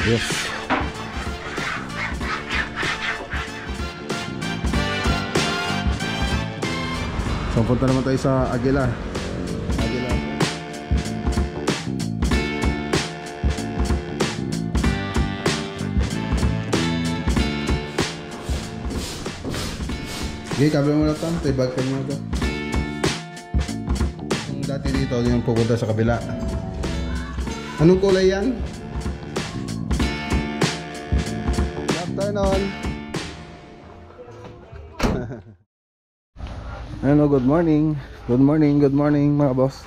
Yes. So punta naman tayo sa Aguilar. Okay, kabel mo na ito. Tibag ka nyo ito. Yung dati dito, yung pupunta sa kabila. Anong kulay yan? Good afternoon. Hello, good morning. Good morning, good morning mga boss.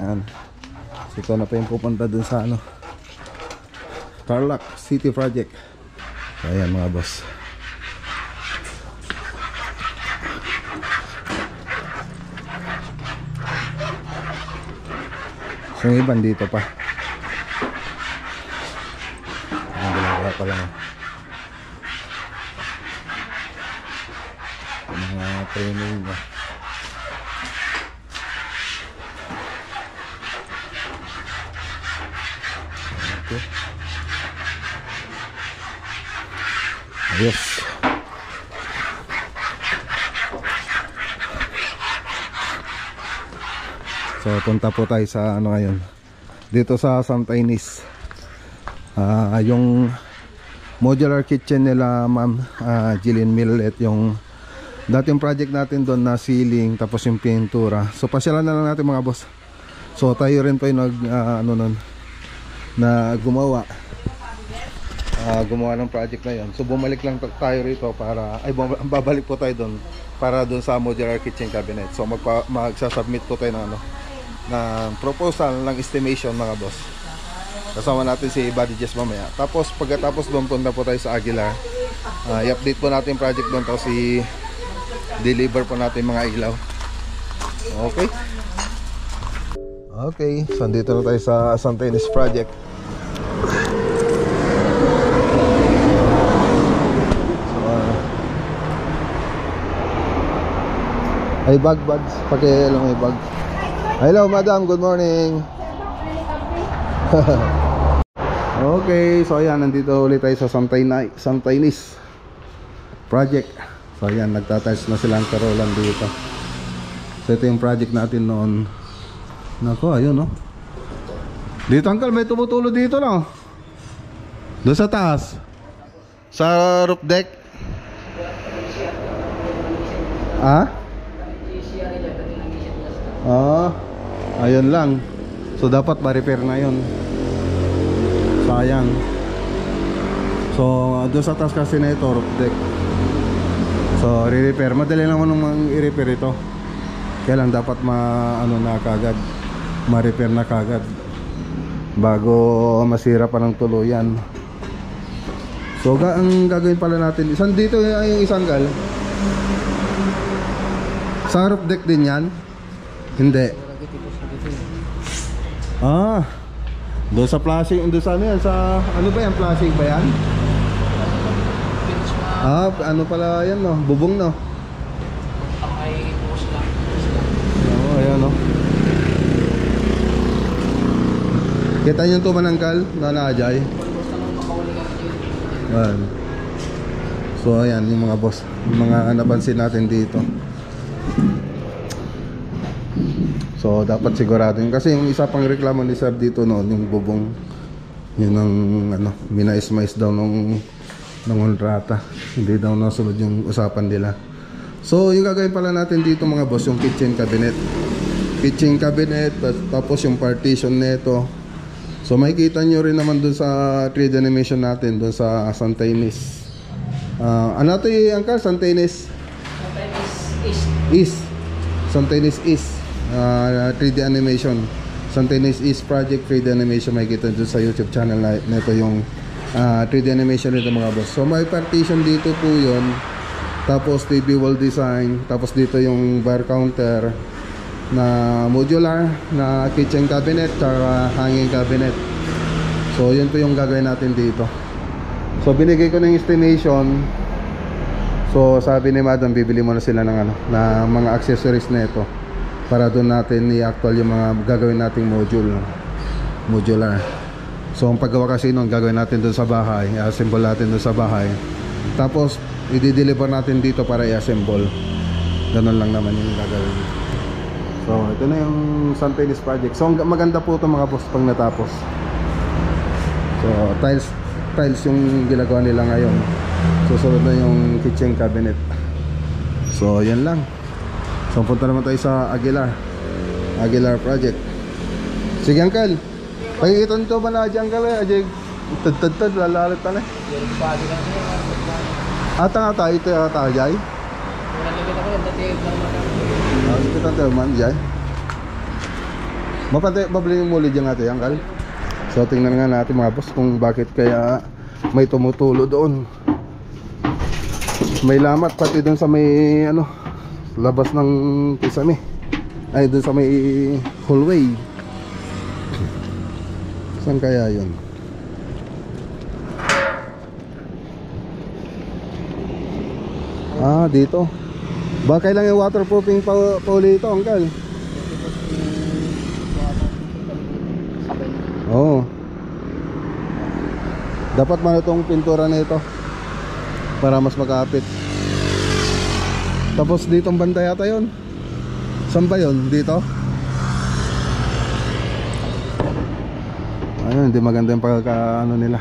Ayan. Ito na pa yung pupunta dun sa ano, Tarlac City Project. So, ayan mga boss. So yung iban dito pa. Ang ginagawa pa lang mga training ba. Okay. Ayos. So punta po tayo sa ano ngayon, dito sa Santa Ynez. Yung modular kitchen nila ma'am Jillian Millet, yung dating project natin doon na ceiling tapos yung pintura. So pasyalan na lang natin mga boss. So tayo rin pa yung gumawa ng project na yun. So bumalik lang tayo rito para babalik po tayo doon para doon sa modular kitchen cabinet. So magsasubmit po tayo ng na proposal ng estimation mga boss. Kasama natin si Buddy Jess mamaya. Tapos pagkatapos doon punta po tayo sa Aguilar. I-update po natin yung project doon, tapos i-deliver po natin mga ilaw. Okay. Okay, so dito na tayo sa Santa Ynez project. So, ay bags, pakialam may bags. Hello madam, good morning. Okay, so ayan, nandito ulit tayo sa Santa Ynez project. So ayan, nagtatiles na silang karolan dito. So ito yung project natin noon. Nako, ayun no. Dito uncle, may tumutulo dito no. Doon sa taas, sa roof deck. Ayun lang. So dapat ma-repair na yun. Sayang. So doon sa taas kasi na ito, roof deck. So re-repair. Madali naman nung i-repair ito. Kaya lang dapat ma-repair na kagad bago masira pa ng tuluyan. So ang gagawin pala natin, isang dito yung isang gal. Sa roof deck din yan? Hindi. Doon sa flashing, doon sa ano yan, sa ano ba yan, flashing ba yan? Ano pala yan no, bubong no. Ayan no. Kita nyo ito manangkal na naajay. So ayan yung mga boss, yung mga napansin natin dito. So dapat sigurado yun. Kasi yung isa pang reklamo ni sir dito noon, yung bubong, yun ang minais-mais daw ng kontrata. Hindi daw nasunod yung usapan nila. So yung gagawin pala natin dito mga boss, yung kitchen cabinet. Kitchen cabinet, tapos yung partition nito. So makikita nyo rin naman dun sa 3D animation natin dun sa Santa Ynez. Ano ito yung angka? Santa Ynez East. Santa Ynez East. 3D animation, Santa Ynez East Project 3D animation. Makikita dun sa YouTube channel na ito yung 3D animation nito mga boss. So may partition dito po yun. Tapos TV wall design. Tapos dito yung bar counter na modular na kitchen cabinet tsaka hanging cabinet. So yun po yung gagawin natin dito. So binigay ko ng estimation. So sabi ni madam, bibili muna sila ng na mga accessories na ito para doon natin i-actual yung mga gagawin nating modular. So ang paggawa kasi nun, gagawin natin dun sa bahay, i-assemble natin dun sa bahay, tapos i-deliver natin dito para i-assemble. Ganun lang naman yung gagawin. So ito na yung San Feliz project. So maganda po ito mga boss pag natapos. So tiles yung ginagawa nila ngayon. Susunod na yung kitchen cabinet. So yan lang. So punta naman tayo sa Aguilar project. Sige Uncle, pakikita nito ba na Uncle eh? Ajay tad lalalit tala. Ata nga tayo ito yung tayo Jay. Kita tayo man Jay. Mabili yung muli dyan natin Uncle. So tingnan nga natin mga boss kung bakit kaya may tumutulo doon. May lamat pati doon sa may ano, labas ng kisame. Ay doon sa may hallway. Saan kaya yun? Ah, dito. Baka kailangan yung waterproofing pa uli ito, Uncle. Oo. Dapat man itong pintura na ito para mas makapit. Tapos dito ang banda yata yun. Saan ba yun? Dito? Ayun, hindi maganda yung pagkakaano nila.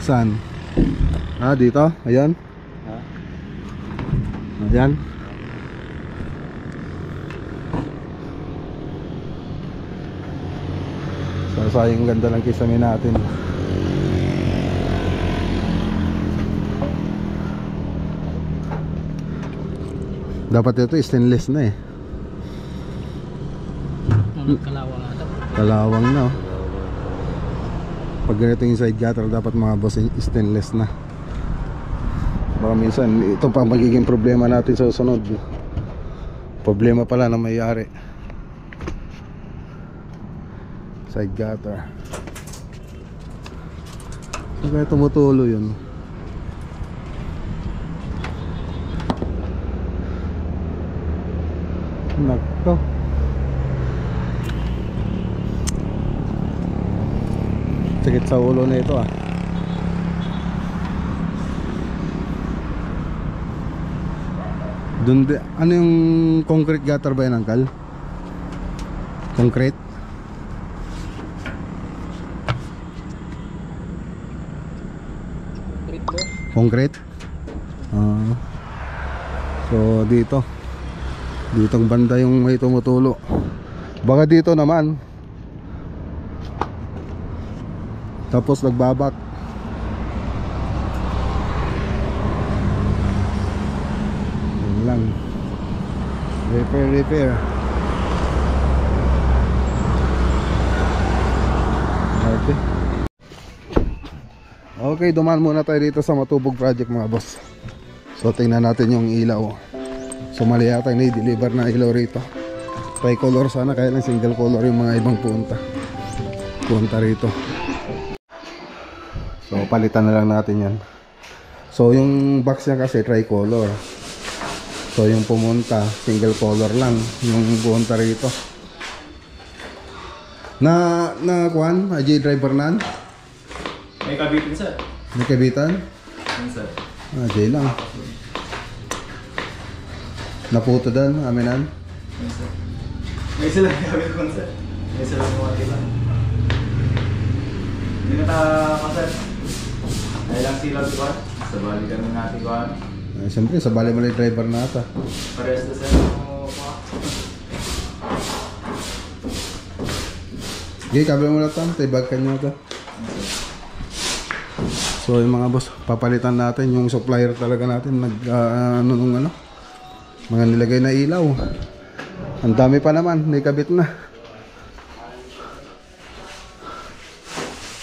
Saan? Ah, dito? Ayan. Ayan. Sayang ganda ng kisame natin. Dapat ito stainless na eh. Kalawang ata. Kalawang na oh. Pag ganito yung side gutter, dapat mga boss stainless na. Baka minsan ito pa magiging problema natin sa susunod. Problema pala na mayari. Side gutter. So kaya tumutulo yun. Nako. Sakit sa ulo na ito ah. Ano yung concrete gutter ba yan, Uncle? Concrete? Concrete? So ditong banda yung may tumutulo. Baka dito naman. Tapos nagbabak. Yun lang. Repair. Okay, dumaan muna tayo dito sa Matubog project mga boss. So tingnan natin yung ilaw. So mali yata yung i-deliver na ilaw rito. Tricolor sana, kaya lang single color yung mga ibang punta rito. So palitan na lang natin yan. So yung box niya kasi tricolor. So yung pumunta single color lang yung punta rito. Na kuan, AJ driver nan? May kabitin sir. May kabitan? Sir. AJ lang. Naputo dan, aminan? Sir. May sila kabit ko sir. May sila mga iba. Hindi na ta sir. Ay lang sila di ba? Sa bali ka natin ko. Siyempre, sa bali malay driver na ata. Parehas na sir. Okay, kabila mo na ito. Tibag ka nyo ito. So yung mga boss, papalitan natin yung supplier talaga natin. Mga nilagay na ilaw. Ang dami pa naman, may kabit na.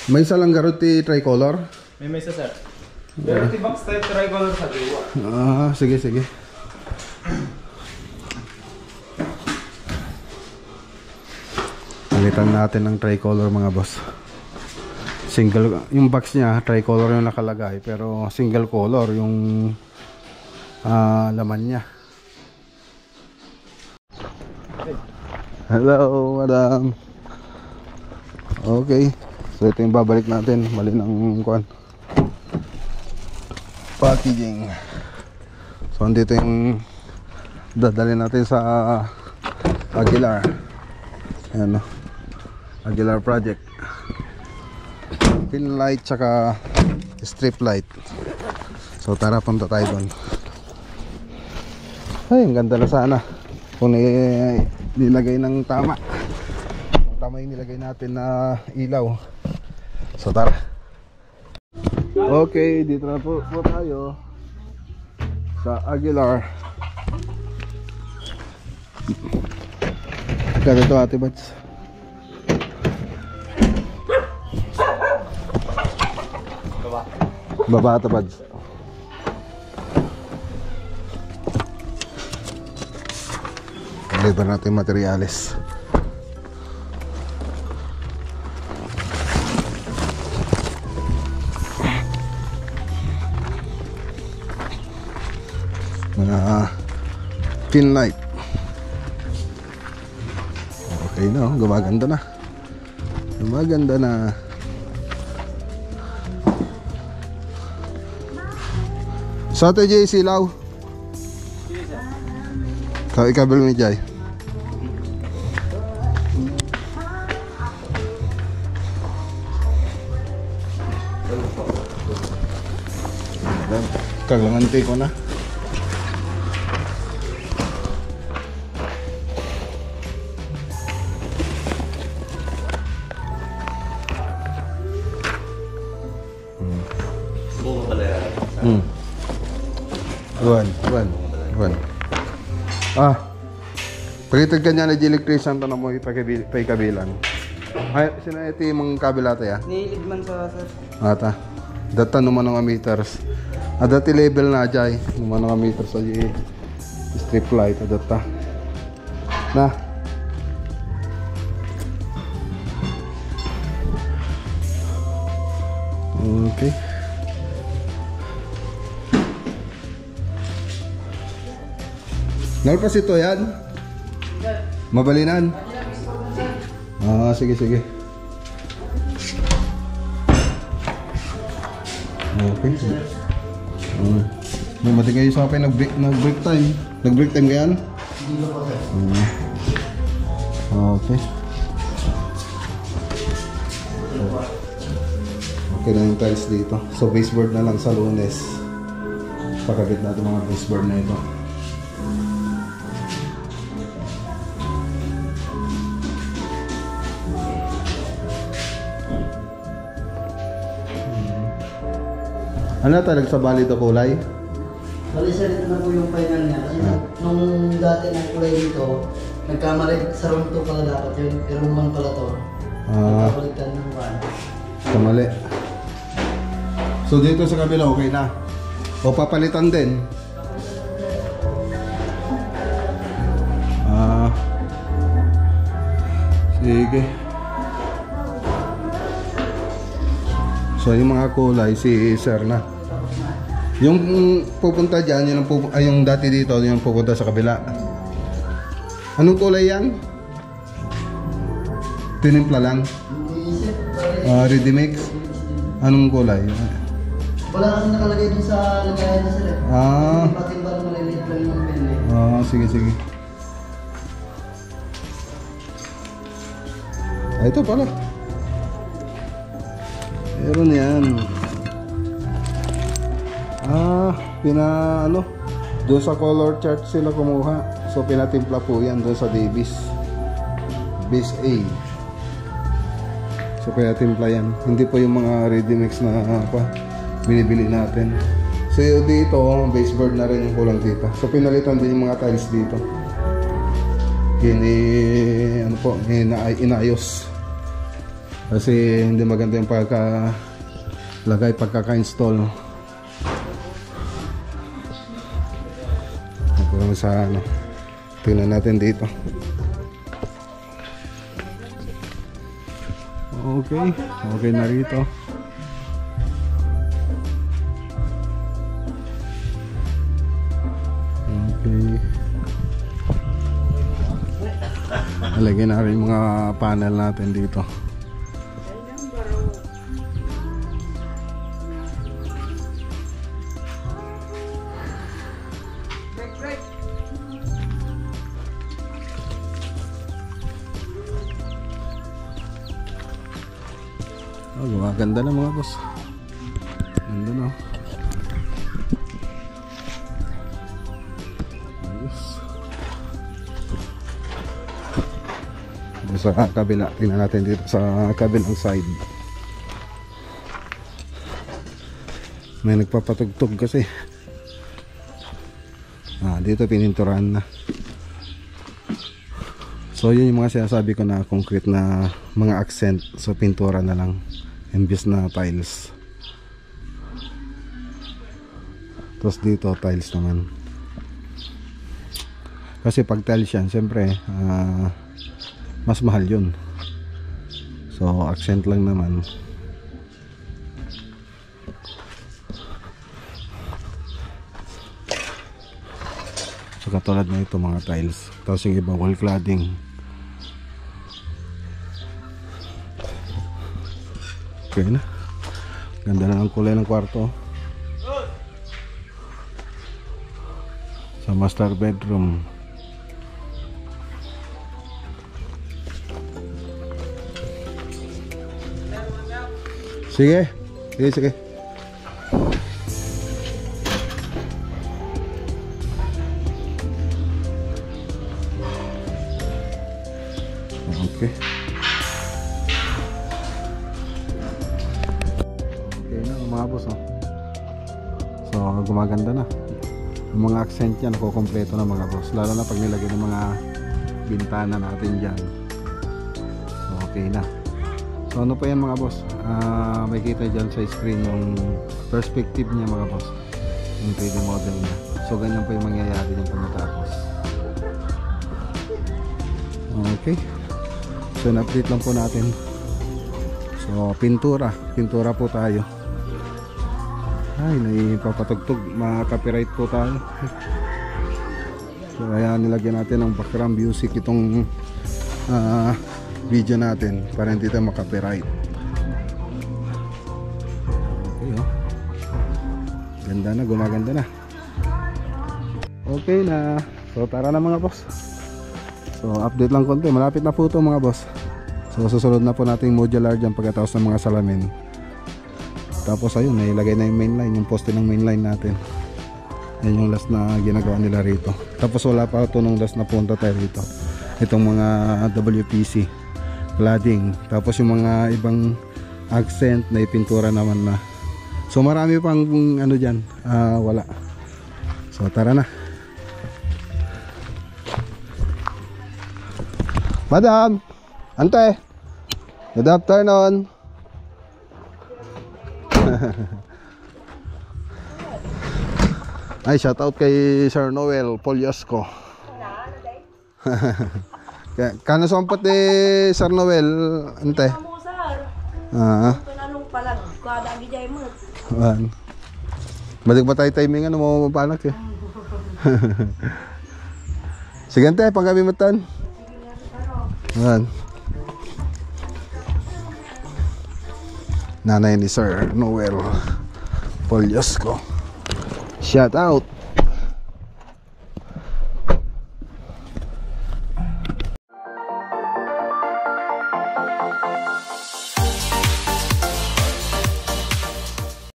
May isa lang garuti tricolor. May isa sir. Garuti box type tricolor sa diwa. Ah, sige. Palitan natin ng tricolor mga boss. Single, yung box niya tricolor yung nakalagay, pero single color yung laman niya. Hello, madam. Okay. So ito yung babalik natin. Mali ng kuan. Packaging. So andito yung dadalhin natin sa Aguilar. Ayan, no? Aguilar project. Pin light tsaka strip light. So tara, punta tayo doon. Ay, ang ganda na sana kung nilagay ng tama. Tama yung nilagay natin na ilaw. So tara. Okay, dito na po tayo sa Aguilar. Ganito ate Bats. Baba ate Bats. Deliver natin materyales. Mga pin light. Okay na, gumaganda na. Gumaganda na. Sa ito Jay, silaw. Kau ikabel mo Jay. Kaglangan ko na. Buwan. Pagitag ka niya na electrician to na mo ipagkabilan. Ay, sinayati yung kabila tayo. Nilid man sa sir. Ata. Data naman ng meters. Dati level na jay. Naman ng meters sa strip light. Data. Na. Okay. Nalpas ito yan? Mabalinan? Sige. Okay. Bumating kayo sa akin, nag-break time. Nag-break time kayan? Hindi ko sir. Okay. Okay na yung tiles dito. So baseboard na lang sa Lunes. Pakabit natin mga baseboard na ito. Ano talaga sa bali ito kulay? Bali sir, ito na po yung final niya. Kasi nung dati na kulay dito, nagkamali sa room 2 pala dapat yun. Pero room 1 pala to. Nagkabalitan ng van. Kamali. So dito sa kabila okay na? O papalitan din? Sige. So yung mga kulay si sir na. Yung pupunta dyan, yung dati dito, yung pupunta sa kabila. Anong kulay yan? Tinimpla lang? Ready mix? Anong kulay? Wala kasi nakalagay dun sa lagayan na sir eh. Timba-timba na maliliit lang yung pili. Sige. Ito pala. Meron yan. Doon sa color chart sila kumuha. So pinatimpla po yan doon sa Davis Base A. So pinatimpla yan. Hindi po yung mga ready mix na binibili natin. So dito, baseboard na rin yung kulang dito. So pinalitan din yung mga tiles dito. Inayos. Kasi hindi maganda yung pagkaka-install. Ito sa tingnan natin dito. Okay na rito. Okay. Alagay na rin mga panel natin dito. Oh, gumaganda na mga boss. Ganda na. Ayos. Dito sa kabila, tingnan natin dito sa kabilang side. May nagpapatugtog kasi. Dito pininturahan na. So yun yung mga sinasabi ko na concrete na mga accent. So pintura na lang imbis na tiles. Tapos dito tiles naman. Kasi pag tiles yan, siyempre mas mahal yun. So accent lang naman. So katulad na ito mga tiles. Tapos yung iba wall cladding. Okay na. Ganda na ang kulay ng kwarto. Sa master bedroom. Sige. Sige. Okay. Mga boss, oh. So gumaganda na yung mga accent yan, kukompleto na mga boss, lalo na pag nilagay ng mga bintana natin dyan. So okay na. So ano pa yan mga boss, may kita dyan sa screen yung perspective niya mga boss, yung 3D model niya. So ganyan pa yung mangyayari yung pagkatapos. Okay, so na-update lang po natin. So pintura po tayo. Ay, naipapatugtog, ma-copyright po tayo. So kaya nilagyan natin ng background music itong video natin para hindi tayo ma-copyright. Okay, oh. Ganda na, gumaganda na. Okay na. So tara na mga boss. So update lang konti, malapit na po ito mga boss. So susunod na po natin modular dyan pagkatapos ng mga salamin. Tapos ayun, nailagay na yung mainline, yung poste ng mainline natin. Yan yung last na ginagawa nila rito. Tapos wala pa ito nung last na punta tayo rito. Itong mga WPC cladding. Tapos yung mga ibang accent na ipintura naman na. So marami pang ano dyan, wala. So tara na. Madam, ante, good afternoon. Ay, shout out kay Sir Noel Poliosco. Kano sompat ni Sir Noel ante? Tanong pala, kada gijay mo. Balik ba tayo timing ano mo mapanak eh. Sige ante, panggabi matan. Nanay ni Sir Noel Poliosco. Shout out.